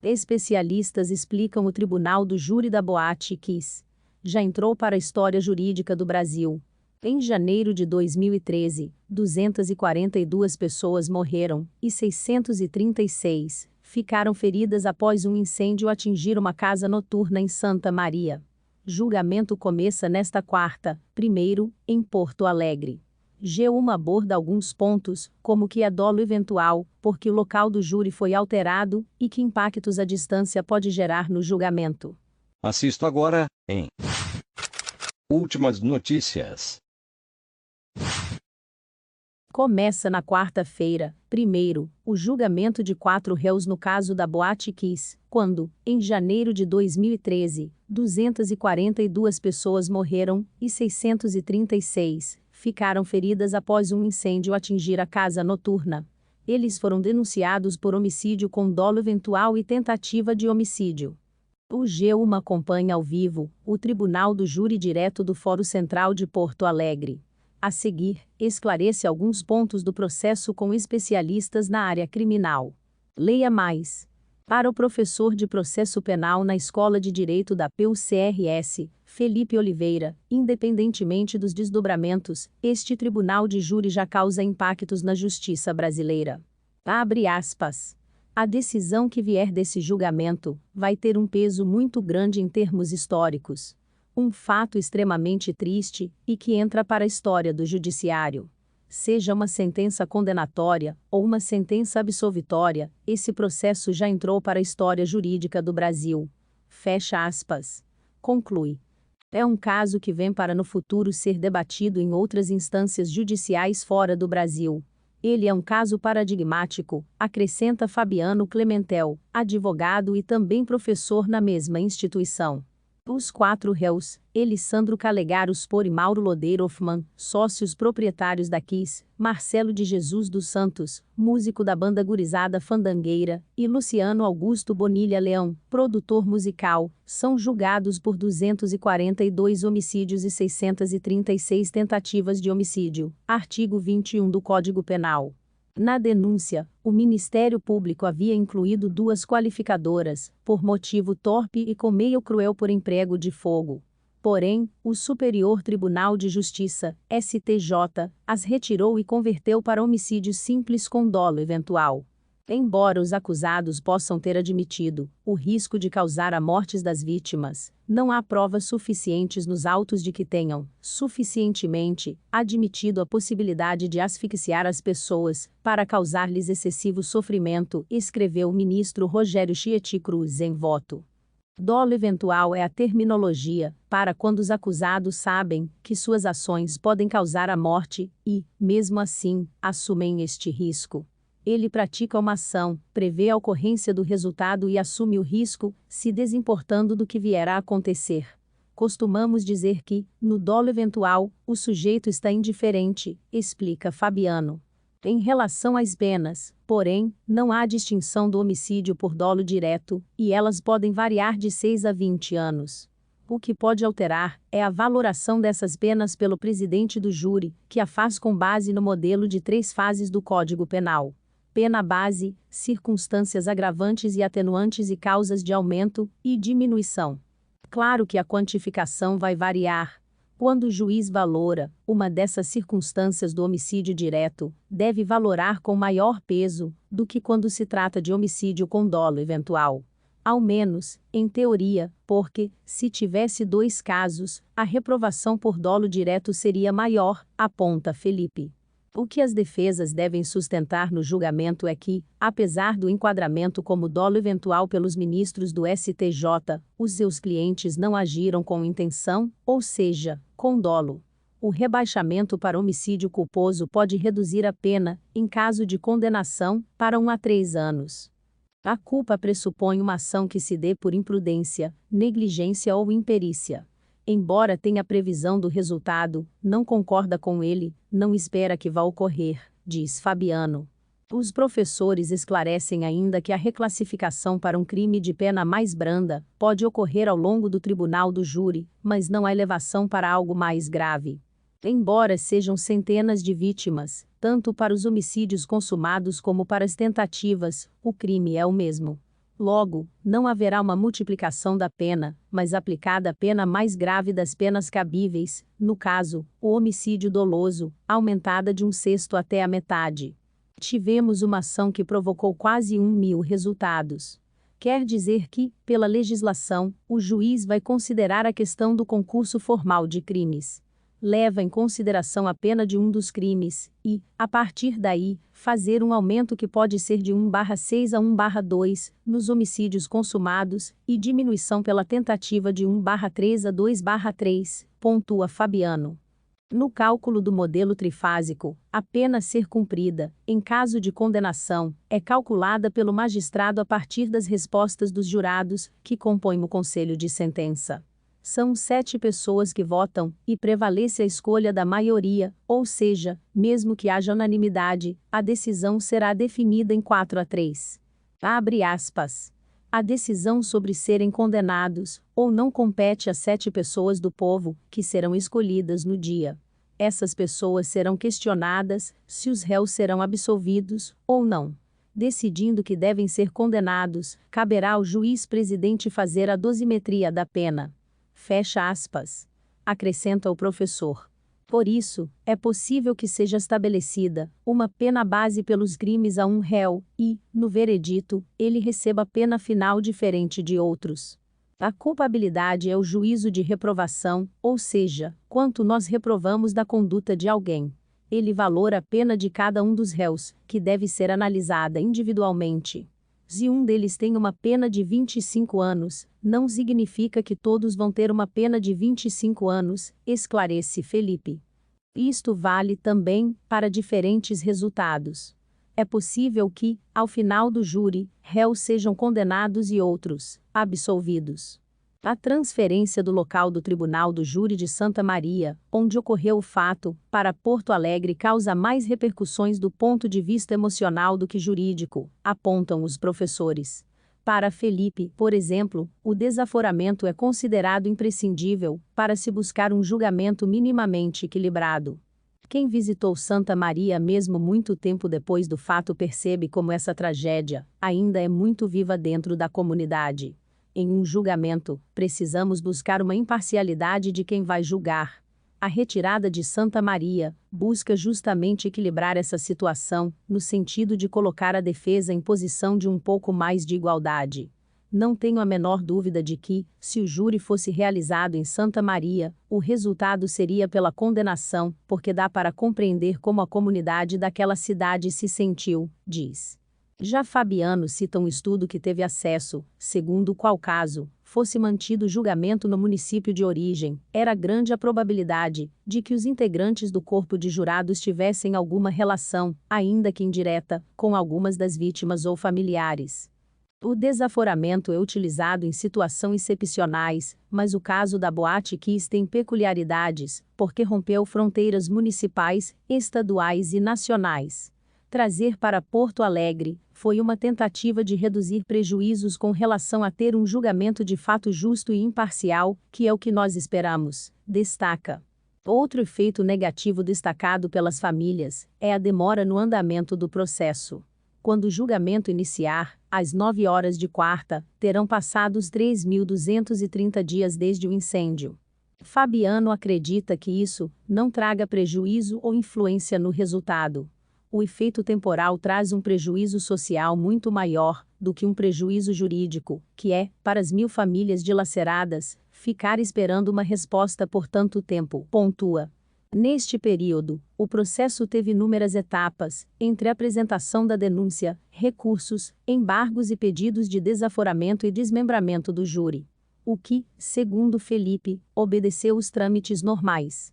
Especialistas explicam o tribunal do júri da Boate Kiss. Já entrou para a história jurídica do Brasil. Em janeiro de 2013, 242 pessoas morreram e 636 ficaram feridas após um incêndio atingir uma casa noturna em Santa Maria. Julgamento começa nesta quarta, 1º, em Porto Alegre. G1 aborda alguns pontos, como que é dolo eventual, porque o local do júri foi alterado, e que impactos a distância pode gerar no julgamento. Assisto agora, em Últimas Notícias. Começa na quarta-feira, 1º, o julgamento de 4 réus no caso da Boate Kiss, quando, em janeiro de 2013, 242 pessoas morreram e 636 ficaram feridas após um incêndio atingir a casa noturna. Eles foram denunciados por homicídio com dolo eventual e tentativa de homicídio. O G1 acompanha ao vivo o Tribunal do Júri Direto do Fórum Central de Porto Alegre. A seguir, esclarece alguns pontos do processo com especialistas na área criminal. Leia mais. Para o professor de processo penal na Escola de Direito da PUC-RS, Felipe Oliveira, independentemente dos desdobramentos, este tribunal de júri já causa impactos na justiça brasileira. Abre aspas. A decisão que vier desse julgamento vai ter um peso muito grande em termos históricos. Um fato extremamente triste e que entra para a história do judiciário. Seja uma sentença condenatória ou uma sentença absolutória, esse processo já entrou para a história jurídica do Brasil. Fecha aspas. Conclui. É um caso que vem para no futuro ser debatido em outras instâncias judiciais fora do Brasil. Ele é um caso paradigmático, acrescenta Fabiano Clementel, advogado e também professor na mesma instituição. Os 4 réus, Elisandro Calegaro Spor e Mauro Lodeiro Hoffmann, sócios proprietários da Kiss, Marcelo de Jesus dos Santos, músico da banda Gurizada Fandangueira, e Luciano Augusto Bonilha Leão, produtor musical, são julgados por 242 homicídios e 636 tentativas de homicídio, artigo 21 do Código Penal. Na denúncia, o Ministério Público havia incluído 2 qualificadoras, por motivo torpe e com meio cruel por emprego de fogo. Porém, o Superior Tribunal de Justiça, STJ, as retirou e converteu para homicídio simples com dolo eventual. Embora os acusados possam ter admitido o risco de causar a morte das vítimas, não há provas suficientes nos autos de que tenham, suficientemente, admitido a possibilidade de asfixiar as pessoas, para causar-lhes excessivo sofrimento, escreveu o ministro Rogério Chieti Cruz em voto. Dolo eventual é a terminologia para quando os acusados sabem que suas ações podem causar a morte e, mesmo assim, assumem este risco. Ele pratica uma ação, prevê a ocorrência do resultado e assume o risco, se desimportando do que vier a acontecer. Costumamos dizer que, no dolo eventual, o sujeito está indiferente, explica Fabiano. Em relação às penas, porém, não há distinção do homicídio por dolo direto, e elas podem variar de 6 a 20 anos. O que pode alterar é a valoração dessas penas pelo presidente do júri, que a faz com base no modelo de 3 fases do Código Penal. Pena base, circunstâncias agravantes e atenuantes e causas de aumento e diminuição. Claro que a quantificação vai variar. Quando o juiz valora uma dessas circunstâncias do homicídio direto, deve valorar com maior peso do que quando se trata de homicídio com dolo eventual. Ao menos, em teoria, porque, se tivesse 2 casos, a reprovação por dolo direto seria maior, aponta Felipe. O que as defesas devem sustentar no julgamento é que, apesar do enquadramento como dolo eventual pelos ministros do STJ, os seus clientes não agiram com intenção, ou seja, com dolo. O rebaixamento para homicídio culposo pode reduzir a pena, em caso de condenação, para 1 a 3 anos. A culpa pressupõe uma ação que se dê por imprudência, negligência ou imperícia. Embora tenha previsão do resultado, não concorda com ele, não espera que vá ocorrer, diz Fabiano. Os professores esclarecem ainda que a reclassificação para um crime de pena mais branda pode ocorrer ao longo do tribunal do júri, mas não a elevação para algo mais grave. Embora sejam centenas de vítimas, tanto para os homicídios consumados como para as tentativas, o crime é o mesmo. Logo, não haverá uma multiplicação da pena, mas aplicada a pena mais grave das penas cabíveis, no caso, o homicídio doloso, aumentada de 1/6 até a metade. Tivemos uma ação que provocou quase 1.000 resultados. Quer dizer que, pela legislação, o juiz vai considerar a questão do concurso formal de crimes. Leva em consideração a pena de um dos crimes, e, a partir daí, fazer um aumento que pode ser de 1/6 a 1/2, nos homicídios consumados, e diminuição pela tentativa de 1/3 a 2/3, pontua Fabiano. No cálculo do modelo trifásico, a pena a ser cumprida, em caso de condenação, é calculada pelo magistrado a partir das respostas dos jurados, que compõem o conselho de sentença. São 7 pessoas que votam, e prevalece a escolha da maioria, ou seja, mesmo que haja unanimidade, a decisão será definida em 4-3. Abre aspas. A decisão sobre serem condenados, ou não compete a 7 pessoas do povo, que serão escolhidas no dia. Essas pessoas serão questionadas, se os réus serão absolvidos, ou não. Decidindo que devem ser condenados, caberá ao juiz-presidente fazer a dosimetria da pena. Fecha aspas. Acrescenta o professor. Por isso, é possível que seja estabelecida uma pena base pelos crimes a um réu e, no veredito, ele receba pena final diferente de outros. A culpabilidade é o juízo de reprovação, ou seja, quanto nós reprovamos da conduta de alguém. Ele valora a pena de cada um dos réus, que deve ser analisada individualmente. Se um deles tem uma pena de 25 anos, não significa que todos vão ter uma pena de 25 anos, esclarece Felipe. Isto vale também para diferentes resultados. É possível que, ao final do júri, réus sejam condenados e outros, absolvidos. A transferência do local do Tribunal do Júri de Santa Maria, onde ocorreu o fato, para Porto Alegre causa mais repercussões do ponto de vista emocional do que jurídico, apontam os professores. Para Felipe, por exemplo, o desaforamento é considerado imprescindível, para se buscar um julgamento minimamente equilibrado. Quem visitou Santa Maria mesmo muito tempo depois do fato percebe como essa tragédia ainda é muito viva dentro da comunidade. Em um julgamento, precisamos buscar uma imparcialidade de quem vai julgar. A retirada de Santa Maria busca justamente equilibrar essa situação, no sentido de colocar a defesa em posição de um pouco mais de igualdade. Não tenho a menor dúvida de que, se o júri fosse realizado em Santa Maria, o resultado seria pela condenação, porque dá para compreender como a comunidade daquela cidade se sentiu, diz. Já Fabiano cita um estudo que teve acesso, segundo o qual caso fosse mantido o julgamento no município de origem, era grande a probabilidade de que os integrantes do corpo de jurados tivessem alguma relação, ainda que indireta, com algumas das vítimas ou familiares. O desaforamento é utilizado em situações excepcionais, mas o caso da Boate Kiss tem peculiaridades, porque rompeu fronteiras municipais, estaduais e nacionais. Trazer para Porto Alegre foi uma tentativa de reduzir prejuízos com relação a ter um julgamento de fato justo e imparcial, que é o que nós esperamos, destaca. Outro efeito negativo destacado pelas famílias é a demora no andamento do processo. Quando o julgamento iniciar, às 9 horas de quarta, terão passado os 3.230 dias desde o incêndio. Fabiano acredita que isso não traga prejuízo ou influência no resultado. O efeito temporal traz um prejuízo social muito maior do que um prejuízo jurídico, que é, para as 1.000 famílias dilaceradas, ficar esperando uma resposta por tanto tempo, pontua. Neste período, o processo teve inúmeras etapas, entre a apresentação da denúncia, recursos, embargos e pedidos de desaforamento e desmembramento do júri. O que, segundo Felipe, obedeceu os trâmites normais.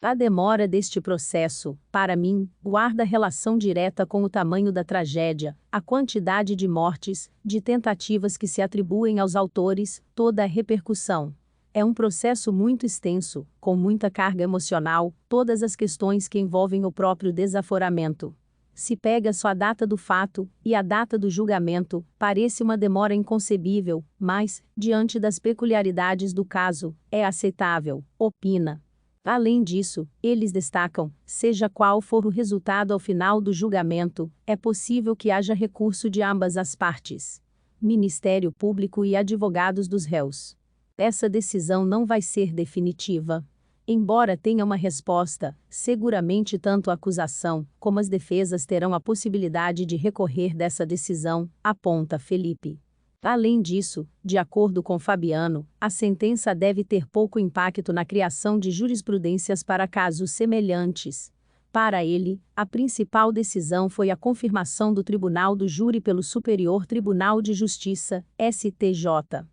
A demora deste processo, para mim, guarda relação direta com o tamanho da tragédia, a quantidade de mortes, de tentativas que se atribuem aos autores, toda a repercussão. É um processo muito extenso, com muita carga emocional, todas as questões que envolvem o próprio desaforamento. Se pega só a data do fato e a data do julgamento, parece uma demora inconcebível, mas, diante das peculiaridades do caso, é aceitável, opina. Além disso, eles destacam, seja qual for o resultado ao final do julgamento, é possível que haja recurso de ambas as partes. Ministério Público e advogados dos réus. Essa decisão não vai ser definitiva. Embora tenha uma resposta, seguramente tanto a acusação como as defesas terão a possibilidade de recorrer dessa decisão, aponta Felipe. Além disso, de acordo com Fabiano, a sentença deve ter pouco impacto na criação de jurisprudências para casos semelhantes. Para ele, a principal decisão foi a confirmação do Tribunal do Júri pelo Superior Tribunal de Justiça, STJ.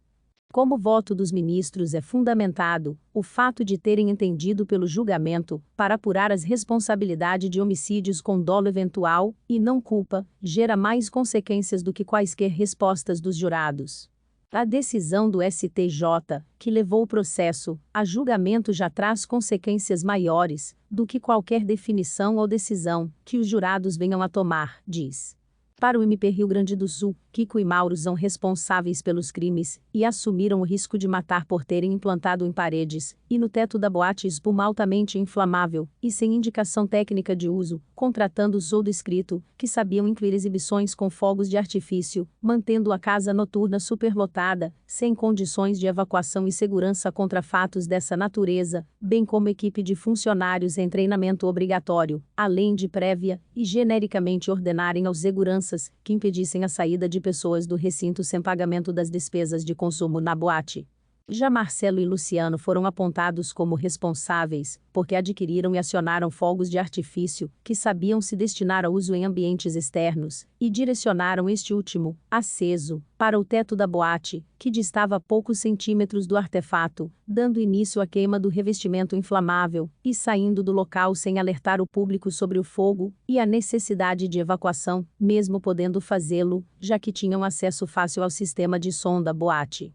Como o voto dos ministros é fundamentado, o fato de terem entendido pelo julgamento, para apurar as responsabilidades de homicídios com dolo eventual, e não culpa, gera mais consequências do que quaisquer respostas dos jurados. A decisão do STJ, que levou o processo a julgamento, já traz consequências maiores do que qualquer definição ou decisão que os jurados venham a tomar, diz. Para o MP Rio Grande do Sul, Kiko e Mauro são responsáveis pelos crimes e assumiram o risco de matar por terem implantado em paredes e no teto da boate espuma altamente inflamável e sem indicação técnica de uso, contratando o soldo escrito, que sabiam incluir exibições com fogos de artifício, mantendo a casa noturna superlotada, sem condições de evacuação e segurança contra fatos dessa natureza, bem como equipe de funcionários em treinamento obrigatório, além de prévia e genericamente ordenarem aos seguranças que impedissem a saída de pessoas do recinto sem pagamento das despesas de consumo na boate. Já Marcelo e Luciano foram apontados como responsáveis, porque adquiriram e acionaram fogos de artifício, que sabiam se destinar a uso em ambientes externos, e direcionaram este último, aceso, para o teto da boate, que distava a poucos centímetros do artefato, dando início à queima do revestimento inflamável, e saindo do local sem alertar o público sobre o fogo e a necessidade de evacuação, mesmo podendo fazê-lo, já que tinham acesso fácil ao sistema de som da boate.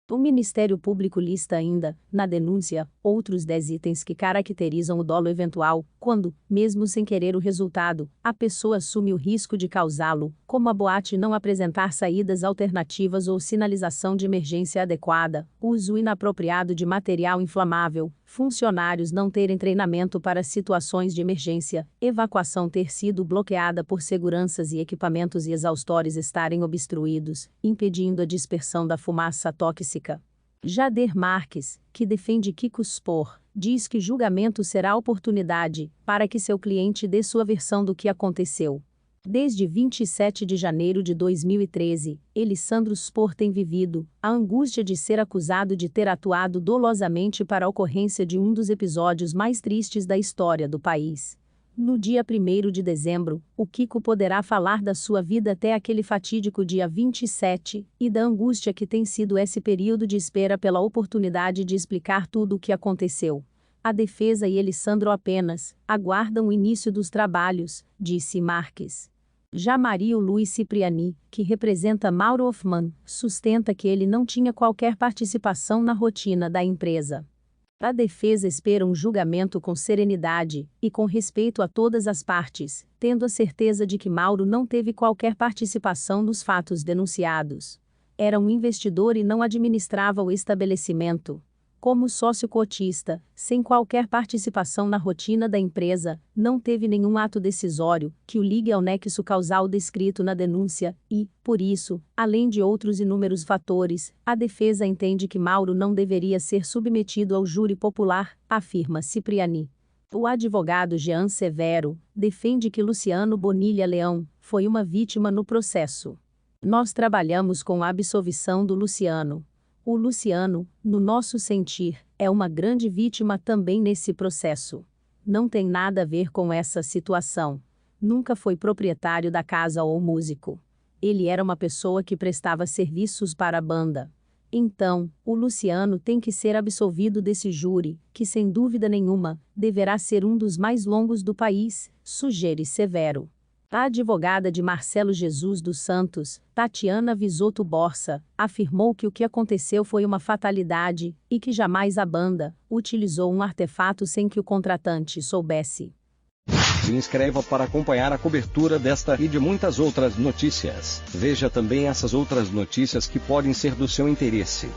O Ministério Público lista ainda, na denúncia, outros 10 itens que caracterizam o dolo eventual, quando, mesmo sem querer o resultado, a pessoa assume o risco de causá-lo, como a boate não apresentar saídas alternativas ou sinalização de emergência adequada, uso inapropriado de material inflamável, funcionários não terem treinamento para situações de emergência, evacuação ter sido bloqueada por seguranças e equipamentos e exaustores estarem obstruídos, impedindo a dispersão da fumaça tóxica. Jader Marques, que defende Kiko Spor, diz que julgamento será oportunidade para que seu cliente dê sua versão do que aconteceu. Desde 27 de janeiro de 2013, Elissandro Spor tem vivido a angústia de ser acusado de ter atuado dolosamente para a ocorrência de um dos episódios mais tristes da história do país. No dia 1º de dezembro, o Kiko poderá falar da sua vida até aquele fatídico dia 27, e da angústia que tem sido esse período de espera pela oportunidade de explicar tudo o que aconteceu. A defesa e Elissandro apenas aguardam o início dos trabalhos, disse Marques. Já Mario Luiz Cipriani, que representa Mauro Hoffman, sustenta que ele não tinha qualquer participação na rotina da empresa. A defesa espera um julgamento com serenidade e com respeito a todas as partes, tendo a certeza de que Mauro não teve qualquer participação nos fatos denunciados. Era um investidor e não administrava o estabelecimento. Como sócio cotista, sem qualquer participação na rotina da empresa, não teve nenhum ato decisório que o ligue ao nexo causal descrito na denúncia e, por isso, além de outros inúmeros fatores, a defesa entende que Mauro não deveria ser submetido ao júri popular, afirma Cipriani. O advogado Jean Severo defende que Luciano Bonilha Leão foi uma vítima no processo. Nós trabalhamos com a absolvição do Luciano. O Luciano, no nosso sentir, é uma grande vítima também nesse processo. Não tem nada a ver com essa situação. Nunca foi proprietário da casa ou músico. Ele era uma pessoa que prestava serviços para a banda. Então, o Luciano tem que ser absolvido desse júri, que sem dúvida nenhuma, deverá ser um dos mais longos do país, sugere Severo. A advogada de Marcelo Jesus dos Santos, Tatiana Visotto Borsa, afirmou que o que aconteceu foi uma fatalidade e que jamais a banda utilizou um artefato sem que o contratante soubesse. Se inscreva para acompanhar a cobertura desta e de muitas outras notícias. Veja também essas outras notícias que podem ser do seu interesse.